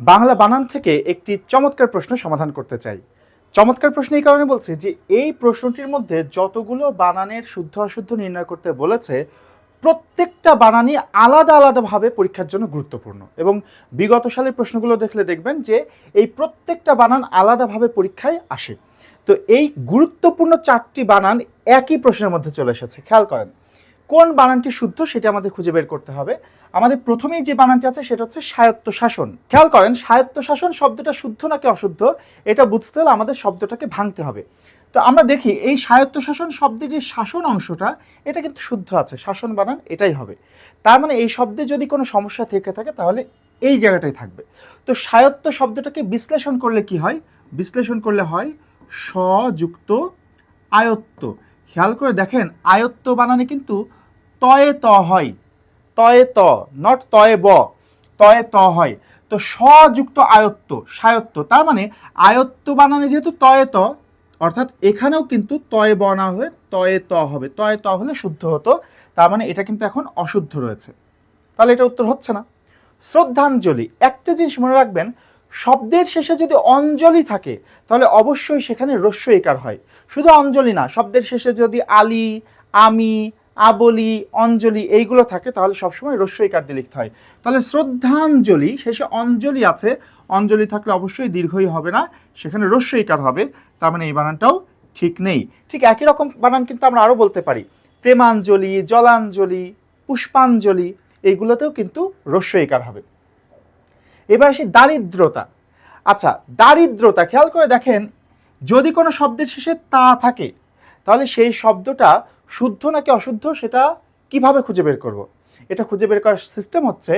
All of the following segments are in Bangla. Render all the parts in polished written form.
বাংলা বানান থেকে একটি চমৎকার প্রশ্ন সমাধান করতে চাই। চমৎকার প্রশ্ন এই কারণে বলছি যে এই প্রশ্নটির মধ্যে যতগুলো বানানের শুদ্ধ অশুদ্ধ নির্ণয় করতে বলেছে প্রত্যেকটা বানানই আলাদা আলাদাভাবে পরীক্ষার জন্য গুরুত্বপূর্ণ, এবং বিগত সালের প্রশ্নগুলো দেখলে দেখবেন যে এই প্রত্যেকটা বানান আলাদাভাবে পরীক্ষায় আসে। তো এই গুরুত্বপূর্ণ 4টি বানান একই প্রশ্নের মধ্যে চলে এসেছে। খেয়াল করেন কোন বানানটি শুদ্ধ সেটা আমাদের খুঁজে বের করতে হবে। আমাদের প্রথমেই যে বানানটি আছে সেটা হচ্ছে স্বায়ত্তশাসন। খেয়াল করেন স্বায়ত্তশাসন শব্দটা শুদ্ধ নাকি অশুদ্ধ এটা বুঝতে হলে আমাদের শব্দটাকে ভাঙতে হবে। তো আমরা দেখি এই স্বায়ত্তশাসন শব্দের যে শাসন অংশটা এটা কিন্তু শুদ্ধ আছে, শাসন বানান এটাই হবে। তার মানে এই শব্দে যদি কোনো সমস্যা থেকে থাকে তাহলে এই জায়গাটাই থাকবে। তো স্বায়ত্ত শব্দটাকে বিশ্লেষণ করলে কি হয়? বিশ্লেষণ করলে হয় স্বযুক্ত আয়ত্ত। খেয়াল করে দেখেন আয়ত্ত বানানে কিন্তু তয়ে ত হয়, তয়ে ত, নট তয়ে ব, তয়ে ত হয়। তো স্বযুক্ত আয়ত্ত স্বায়ত্ত, তার মানে আয়ত্ত বানানে যেহেতু তয়ে ত, অর্থাৎ এখানেও কিন্তু তয়ে ব না হয়ে তয়ে ত হবে। তয়ে ত হলে শুদ্ধ হতো, তার মানে এটা কিন্তু এখন অশুদ্ধ রয়েছে, তাহলে এটা উত্তর হচ্ছে না। শ্রদ্ধাঞ্জলি, একটা জিনিস মনে রাখবেন, শব্দের শেষে যদি অঞ্জলি থাকে তাহলে অবশ্যই সেখানে রস্য ইকার হয়। শুধু অঞ্জলি না, শব্দের শেষে যদি আলি, আমি, আবলি, অঞ্জলি এইগুলো থাকে তাহলে সবসময় রস্য ইকার দিয়ে লিখতে হয়। তাহলে শ্রদ্ধাঞ্জলি শেষে অঞ্জলি আছে, অঞ্জলি থাকলে অবশ্যই দীর্ঘই হবে না, সেখানে রস্য ইকার হবে, তার মানে এই বানানটাও ঠিক নেই। ঠিক একই রকম বানান কিন্তু আমরা আরও বলতে পারি, প্রেমাঞ্জলি, জলাঞ্জলি, পুষ্পাঞ্জলি, এইগুলোতেও কিন্তু রস্য ইকার হবে। এবার আসি দারিদ্রতা। আচ্ছা, দারিদ্রতা খেয়াল করে দেখেন যদি কোনো শব্দের শেষে তা থাকে তাহলে সেই শব্দটা শুদ্ধ নাকি অশুদ্ধ সেটা কিভাবে খুঁজে বের করব? এটা খুঁজে বের করার সিস্টেম হচ্ছে,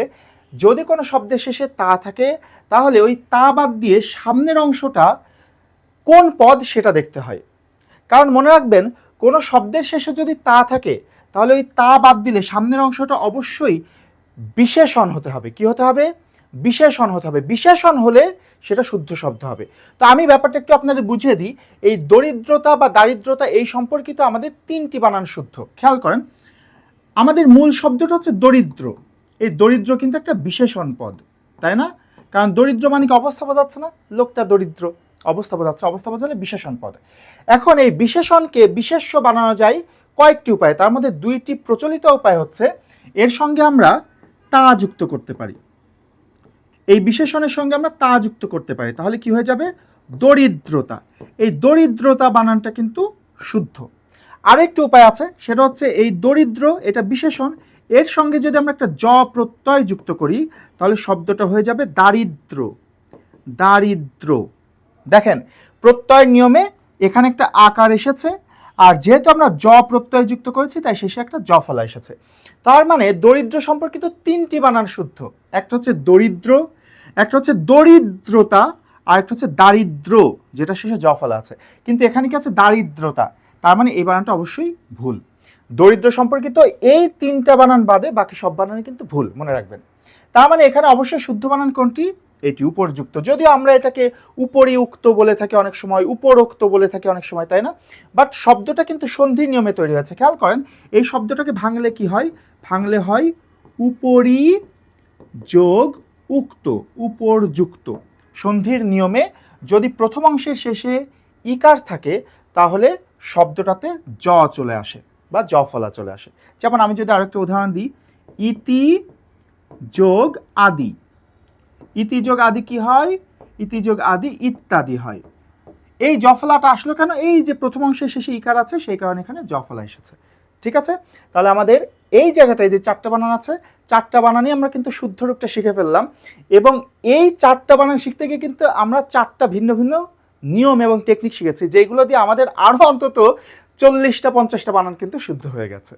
যদি কোনো শব্দের শেষে তা থাকে তাহলে ওই তা বাদ দিয়ে সামনের অংশটা কোন পদ সেটা দেখতে হয়। কারণ মনে রাখবেন কোনো শব্দের শেষে যদি তা থাকে তাহলে ওই তা বাদ দিলে সামনের অংশটা অবশ্যই বিশেষণ হতে হবে। কি হতে হবে? বিশেষণ হতে হবে। বিশেষণ হলে সেটা শুদ্ধ শব্দ হবে। তো আমি ব্যাপারটা একটু আপনাদের বুঝিয়ে দিই। এই দরিদ্রতা বা দারিদ্রতা এই সম্পর্কিত আমাদের 3টি বানান শুদ্ধ। খেয়াল করেন আমাদের মূল শব্দটা হচ্ছে দরিদ্র। এই দরিদ্র কিন্তু একটা বিশেষণ পদ, তাই না? কারণ দরিদ্র মানে কি অবস্থা বোঝাচ্ছে না? লোকটা দরিদ্র, অবস্থা বোঝাচ্ছে, অবস্থা বোঝালে বিশেষণ পদ। এখন এই বিশেষণকে বিশেষ্য বানানো যায় কয়েকটি উপায়, তার মধ্যে 2টি প্রচলিত উপায় হচ্ছে এর সঙ্গে আমরা তা যুক্ত করতে পারি। এই বিশেষণের সঙ্গে আমরা তা যুক্ত করতে পারি, তাহলে কি হয়ে যাবে? দরিদ্রতা। এই দরিদ্রতা বানানটা কিন্তু শুদ্ধ। আরেকটি উপায় আছে, সেটা হচ্ছে এই দরিদ্র এটা বিশেষণ, এর সঙ্গে যদি আমরা একটা জ প্রত্যয় যুক্ত করি তাহলে শব্দটা হয়ে যাবে দারিদ্র। দারিদ্র। দেখেন প্রত্যয়ের নিয়মে এখানে একটা আকার এসেছে, আর যেহেতু আমরা জ প্রত্যয় যুক্ত করেছি তাই শেষে একটা জ ফলা এসেছে। তার মানে দরিদ্র সম্পর্কিত 3টি বানান শুদ্ধ। একটা হচ্ছে দরিদ্র, একটা হচ্ছে দরিদ্রতা, আর একটা হচ্ছে দারিদ্র যেটা শেষে জ ফলা আছে। কিন্তু এখানে কি আছে? দারিদ্রতা, তার মানে এই বানানটা অবশ্যই ভুল। দরিদ্র সম্পর্কিত এই 3টা বানান বাদে বাকি সব বানানই কিন্তু ভুল, মনে রাখবেন। তার মানে এখানে অবশ্যই শুদ্ধ বানান কোনটি? এটি উপরযুক্ত। যদিও আমরা এটাকে উপরি উক্ত বলে থাকি অনেক সময়, উপরোক্ত বলে থাকি অনেক সময়, তাই না? বাট শব্দটা কিন্তু সন্ধি নিয়মে তৈরি হয়েছে। খেয়াল করেন এই শব্দটাকে ভাঙলে কি হয়? ভাঙলে হয় উপরি যোগ উক্ত, উপরযুক্ত। সন্ধির নিয়মে যদি প্রথম অংশের শেষে ইকার থাকে তাহলে শব্দটাতে জ চলে আসে বা জ ফলা চলে আসে। যেমন আমি যদি আরেকটা উদাহরণ দিই, ইতি যোগ আদি। ইতি যোগ আদি কি হয়? ইতি যোগ আদি ইত্যাদি হয়। এই জফলাটা আসলো কেন? এই যে প্রথম অংশের শেষে ইকার আছে সেই কারণে এখানে জফলা এসেছে। ঠিক আছে, তাহলে আমাদের এই জায়গাটায় যে 4টা বানান আছে 4টা বানানই আমরা কিন্তু শুদ্ধ রূপটা শিখে ফেললাম, এবং এই 4টা বানান শিখতে গিয়ে কিন্তু আমরা 4টা ভিন্ন ভিন্ন নিয়ম এবং টেকনিক শিখেছি, যেগুলো দিয়ে আমাদের আরও অন্তত 40টা 50টা বানান কিন্তু শুদ্ধ হয়ে গেছে।